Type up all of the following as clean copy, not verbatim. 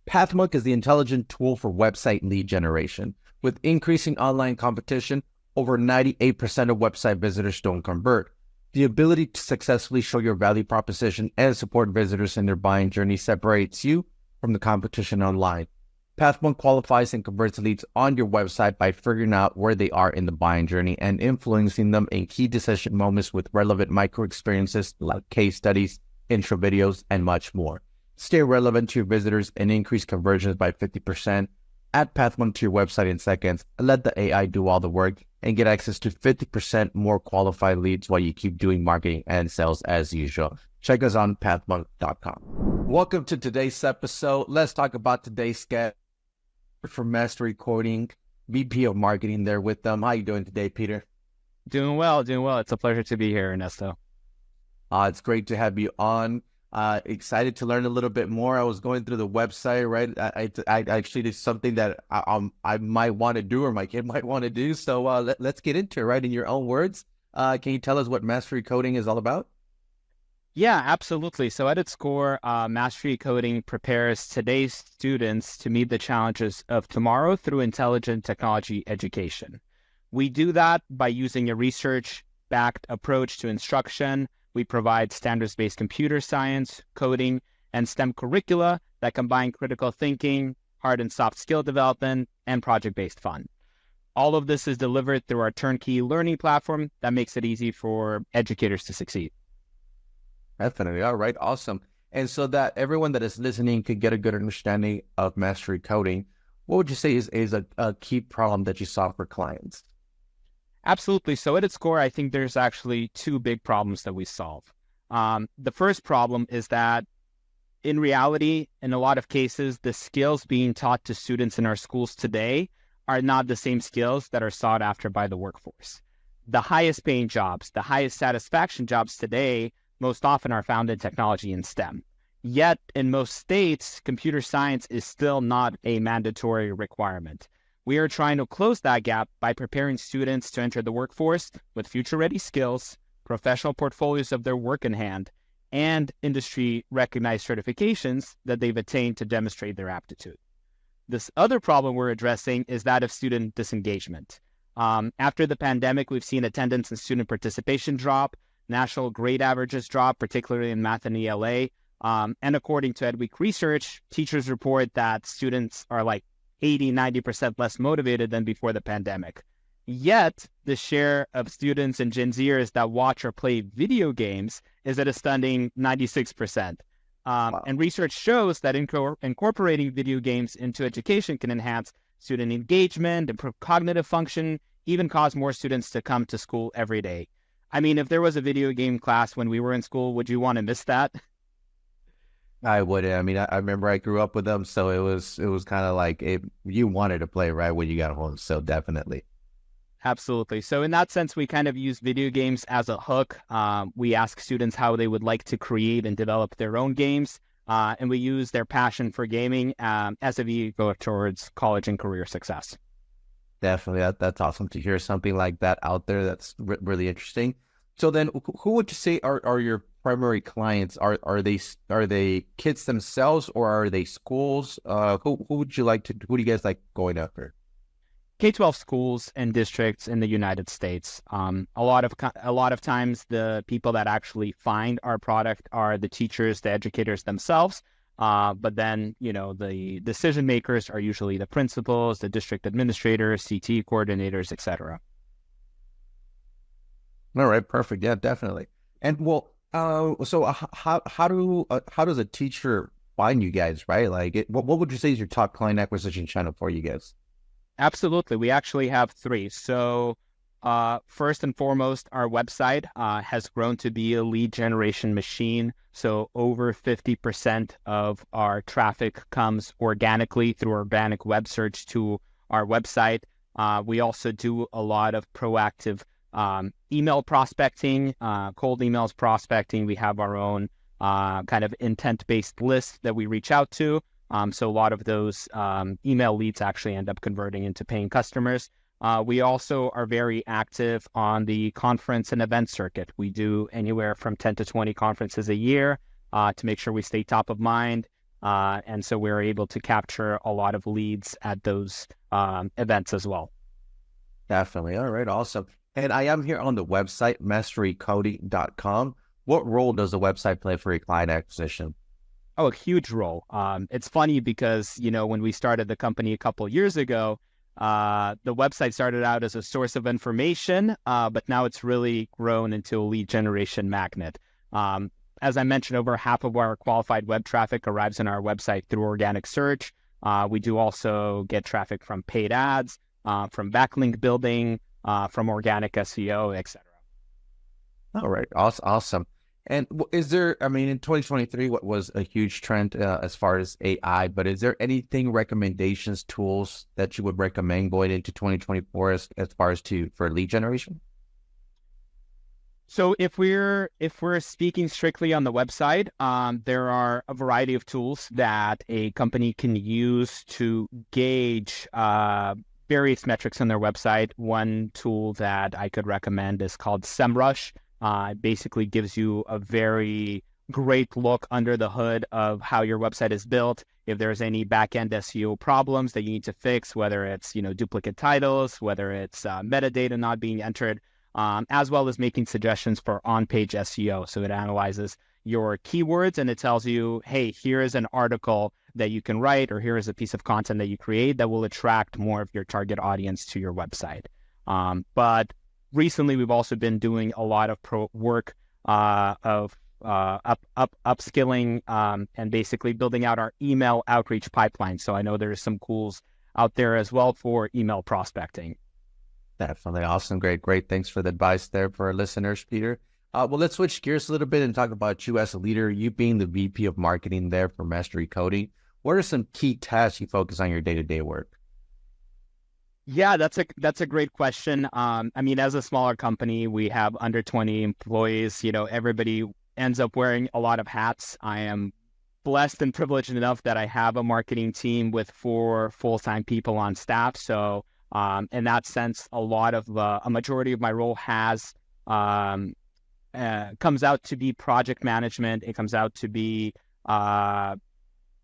PathMonk is the intelligent tool for website lead generation. With increasing online competition, over 98% of website visitors don't convert. The ability to successfully show your value proposition and support visitors in their buying journey separates you from the competition online. PathMonk qualifies and converts leads on your website by figuring out where they are in the buying journey and influencing them in key decision moments with relevant micro experiences like case studies, intro videos, and much more. Stay relevant to your visitors and increase conversions by 50%. Add PathMonk to your website in seconds, let the AI do all the work, and get access to 50% more qualified leads while you keep doing marketing and sales as usual. Check us on pathmonk.com. Welcome to today's episode. Let's talk about today's guest for Mastery Coding, VP of Marketing there with them. How you doing today, Peter? Doing well. It's a pleasure to be here, Ernesto. It's great to have you on. Excited to learn a little bit more. I was going through the website, right? I actually did something that I might want to do or my kid might want to do. So let's get into it, right? In your own words, can you tell us what Mastery Coding is all about? Yeah, absolutely. So at its core, Mastery Coding prepares today's students to meet the challenges of tomorrow through intelligent technology education. We do that by using a research-backed approach to instruction. We provide standards-based computer science, coding, and STEM curricula that combine critical thinking, hard and soft skill development, and project-based fun. All of this is delivered through our turnkey learning platform that makes it easy for educators to succeed. Definitely. All right. Awesome. And so that everyone that is listening could get a good understanding of Mastery Coding, what would you say is a key problem that you solve for clients? Absolutely. So at its core, I think there's actually two big problems that we solve. The first problem is that in reality, in a lot of cases, the skills being taught to students in our schools today are not the same skills that are sought after by the workforce. The highest paying jobs, the highest satisfaction jobs today most often are found in technology and STEM. Yet, in most states, computer science is still not a mandatory requirement. We are trying to close that gap by preparing students to enter the workforce with future-ready skills, professional portfolios of their work in hand, and industry-recognized certifications that they've attained to demonstrate their aptitude. This other problem we're addressing is that of student disengagement. After the pandemic, we've seen attendance and student participation drop, national grade averages drop, particularly in math and ELA. And according to EdWeek research, teachers report that students are like 80-90% less motivated than before the pandemic. Yet, the share of students and Gen Zers that watch or play video games is at a stunning 96%. Wow. And research shows that incorporating video games into education can enhance student engagement, improve cognitive function, even cause more students to come to school every day. I mean, if there was a video game class when we were in school, would you want to miss that? I wouldn't. I mean, I remember I grew up with them, so it was kind of like you wanted to play right when you got home. So definitely. Absolutely. So in that sense, we kind of use video games as a hook. We ask students how they would like to create and develop their own games. And we use their passion for gaming as a vehicle towards college and career success. Definitely. That's awesome to hear something like that out there. That's really interesting. So then who would you say are your primary clients? Are they kids themselves or are they schools? Who do you guys like going after? K-12 schools and districts in the United States. A lot of times the people that actually find our product are the teachers, the educators themselves. But then, the decision makers are usually the principals, the district administrators, CT coordinators, etc. All right, perfect. Yeah, definitely. And well, so how does a teacher find you guys, right? Like, what would you say is your top client acquisition channel for you guys? Absolutely. We actually have three. So first and foremost, our website has grown to be a lead generation machine. So over 50% of our traffic comes organically through organic web search to our website. We also do a lot of proactive email prospecting, cold emails prospecting. We have our own kind of intent-based list that we reach out to. So a lot of those email leads actually end up converting into paying customers. We also are very active on the conference and event circuit. We do anywhere from 10 to 20 conferences a year to make sure we stay top of mind. And so we're able to capture a lot of leads at those events as well. Definitely. All right. Awesome. And I am here on the website, masterycoding.com. What role does the website play for your client acquisition? Oh, a huge role. It's funny because, when we started the company a couple of years ago, the website started out as a source of information, but now it's really grown into a lead generation magnet. As I mentioned, over half of our qualified web traffic arrives on our website through organic search. We do also get traffic from paid ads, from backlink building, from organic SEO, etc. All right. Awesome. And is there, in 2023, what was a huge trend as far as AI, but is there anything, recommendations, tools that you would recommend going into 2024 as far as for lead generation? So if we're speaking strictly on the website, there are a variety of tools that a company can use to gauge various metrics on their website. One tool that I could recommend is called SEMrush. It basically gives you a very great look under the hood of how your website is built. If there's any back-end SEO problems that you need to fix, whether it's duplicate titles, whether it's metadata not being entered, as well as making suggestions for on-page SEO. So it analyzes your keywords and it tells you, hey, here is an article that you can write, or here is a piece of content that you create that will attract more of your target audience to your website. But recently, we've also been doing a lot of work of upskilling and basically building out our email outreach pipeline. So I know there's some tools out there as well for email prospecting. Definitely. Awesome. Great. Thanks for the advice there for our listeners, Peter. Well, let's switch gears a little bit and talk about you as a leader, you being the VP of marketing there for Mastery Coding. What are some key tasks you focus on your day-to-day work? Yeah, that's a great question. As a smaller company, we have under 20 employees. Everybody ends up wearing a lot of hats. I am blessed and privileged enough that I have a marketing team with 4 full-time people on staff. So in that sense, a majority of my role comes out to be project management. It comes out to be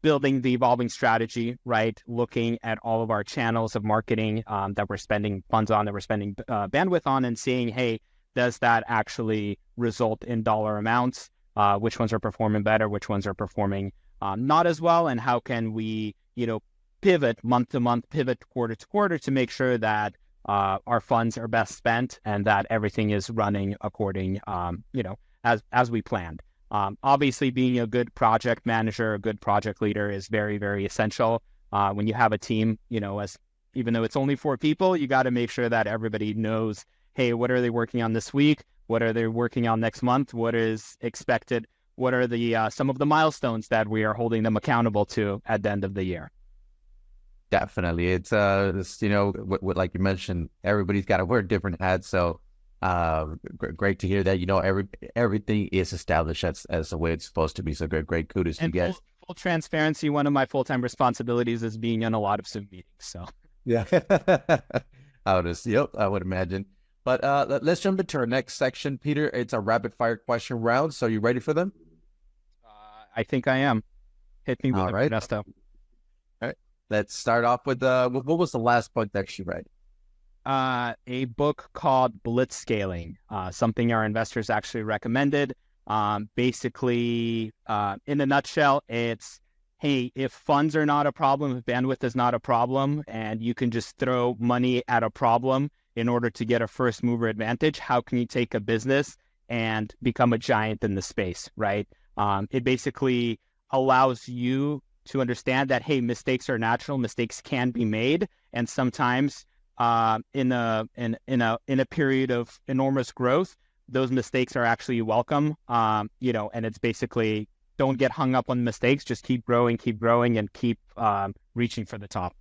building the evolving strategy, right? Looking at all of our channels of marketing that we're spending funds on, that we're spending bandwidth on, and seeing, hey, does that actually result in dollar amounts? Which ones are performing better? Which ones are performing not as well? And how can we, pivot month to month, pivot quarter to quarter to make sure that our funds are best spent and that everything is running according, as we planned. Obviously, being a good project manager, a good project leader is very, very essential. When you have a team, even though it's only 4 people, you got to make sure that everybody knows, hey, what are they working on this week? What are they working on next month? What is expected? What are the some of the milestones that we are holding them accountable to at the end of the year? Definitely. It's like you mentioned, everybody's got to wear different hats. So great to hear that, everything is established as the way it's supposed to be. So great kudos to you guys. Full transparency, one of my full-time responsibilities is being in a lot of Zoom meetings. So yeah, I would imagine. But let's jump into our next section, Peter. It's a rapid fire question round. So you ready for them? I think I am. Hit me with it, Ernesto. All right. Let's start off with what was the last book that you read? A book called Blitzscaling, something our investors actually recommended. Basically, in a nutshell, it's, hey, if funds are not a problem, if bandwidth is not a problem, and you can just throw money at a problem in order to get a first mover advantage, how can you take a business and become a giant in the space, right? It basically allows you to understand that, hey, mistakes are natural, mistakes can be made, and sometimes in a period of enormous growth, those mistakes are actually welcome. And it's basically, don't get hung up on mistakes, just keep growing, and keep reaching for the top.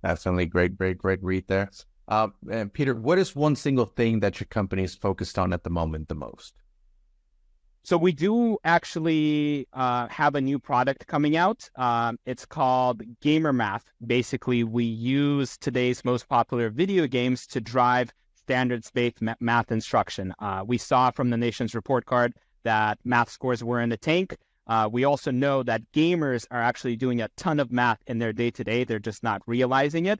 Definitely great read there. And Peter, what is one single thing that your company is focused on at the moment the most? So we do actually have a new product coming out. It's called Gamer Math. Basically, we use today's most popular video games to drive standards-based math instruction. We saw from the nation's report card that math scores were in the tank. We also know that gamers are actually doing a ton of math in their day-to-day. They're just not realizing it.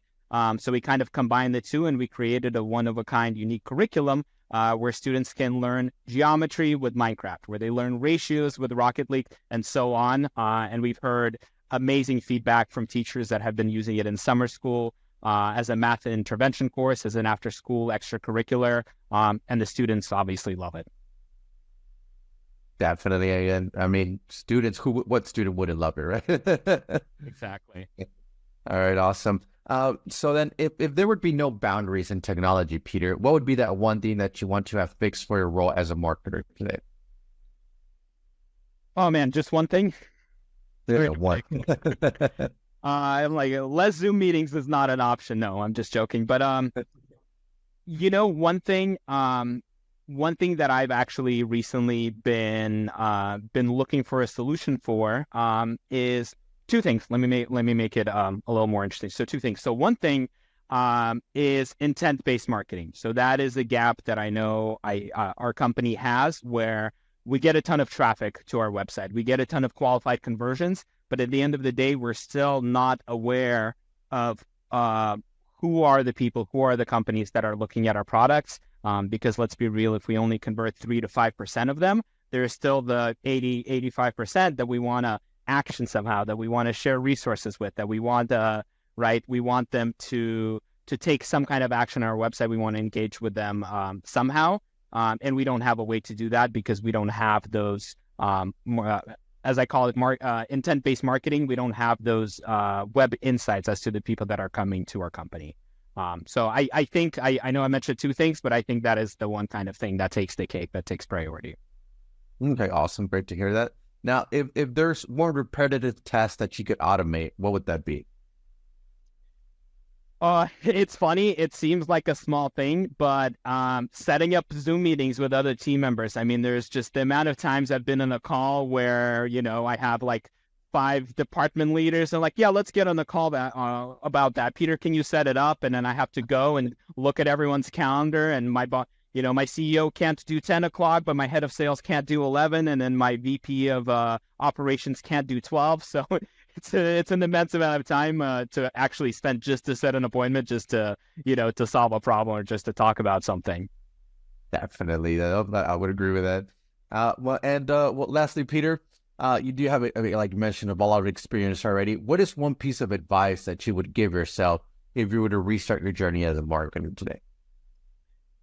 So we kind of combined the two, and we created a one-of-a-kind unique curriculum where students can learn geometry with Minecraft, where they learn ratios with Rocket League, and so on. And we've heard amazing feedback from teachers that have been using it in summer school as a math intervention course, as an after-school extracurricular, and the students obviously love it. Definitely. And I mean, what student wouldn't love it, right? Exactly. All right, awesome. So then if there would be no boundaries in technology, Peter, what would be that one thing that you want to have fixed for your role as a marketer today? Oh man, just one thing. One. I'm like, less Zoom meetings is not an option. No, I'm just joking. But one thing that I've actually recently been looking for a solution for is two things. Let me make it a little more interesting. So two things. So one thing is intent-based marketing. So that is a gap that I know our company has, where we get a ton of traffic to our website. We get a ton of qualified conversions, but at the end of the day, we're still not aware of who are the people, who are the companies that are looking at our products. Because let's be real, if we only convert 3 to 5% of them, there's still the 85% that we want to action somehow, that we want to share resources with, that we want we want them to take some kind of action on our website. We want to engage with them somehow. And we don't have a way to do that because we don't have those, as I call it, intent-based marketing. We don't have those web insights as to the people that are coming to our company. So I think, I know I mentioned two things, but I think that is the one kind of thing that takes the cake, that takes priority. Okay, awesome. Great to hear that. Now, if there's more repetitive tasks that you could automate, what would that be? It's funny. It seems like a small thing, but setting up Zoom meetings with other team members. I mean, there's just the amount of times I've been on a call where, I have like 5 department leaders and like, yeah, let's get on the call about that. Peter, can you set it up? And then I have to go and look at everyone's calendar, and my my CEO can't do 10 o'clock, but my head of sales can't do 11. And then my VP of operations can't do 12. So it's an immense amount of time to actually spend just to set an appointment, just to, to solve a problem or just to talk about something. Definitely. I would agree with that. Lastly, Peter, you do have, like you mentioned, a lot of experience already. What is one piece of advice that you would give yourself if you were to restart your journey as a marketer today?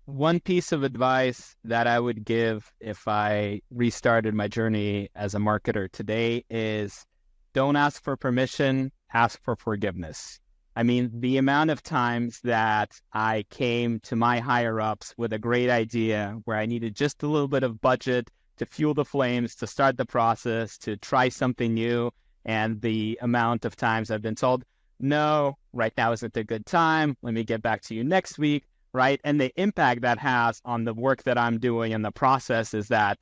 One piece of advice that I would give if I restarted my journey as a marketer today is don't ask for permission, ask for forgiveness. I mean, the amount of times that I came to my higher ups with a great idea where I needed just a little bit of budget to fuel the flames, to start the process, to try something new, and the amount of times I've been told, no, right now isn't a good time, let me get back to you next week, right? And the impact that has on the work that I'm doing and the process is that,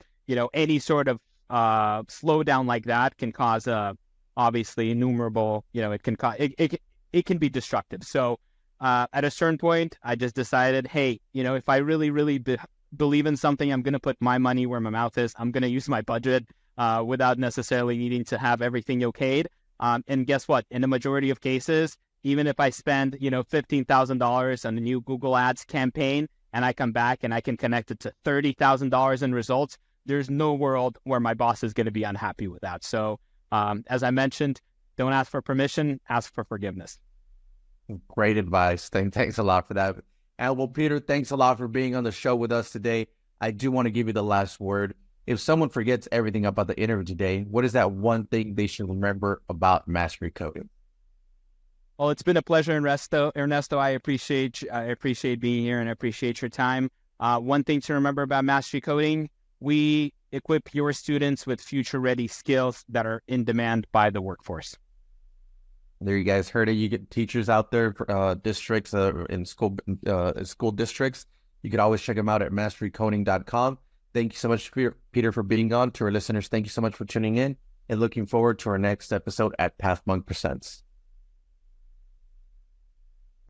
any sort of slowdown like that can cause obviously innumerable, it can it can be destructive. So at a certain point, I just decided, hey, if I really, really believe in something, I'm going to put my money where my mouth is. I'm going to use my budget without necessarily needing to have everything okayed. And guess what? In the majority of cases, even if I spend, $15,000 on a new Google Ads campaign and I come back and I can connect it to $30,000 in results, there's no world where my boss is going to be unhappy with that. So as I mentioned, don't ask for permission, ask for forgiveness. Great advice. Thanks a lot for that. And well, Peter, thanks a lot for being on the show with us today. I do want to give you the last word. If someone forgets everything about the interview today, what is that one thing they should remember about mastery coding? Well, it's been a pleasure, Ernesto. I appreciate being here and I appreciate your time. One thing to remember about mastery coding: we equip your students with future-ready skills that are in demand by the workforce. There, you guys heard it. You get teachers out there, districts in school districts. You can always check them out at masterycoding.com. Thank you so much, Peter, for being on. To our listeners, thank you so much for tuning in, and looking forward to our next episode at Path Monk Presents.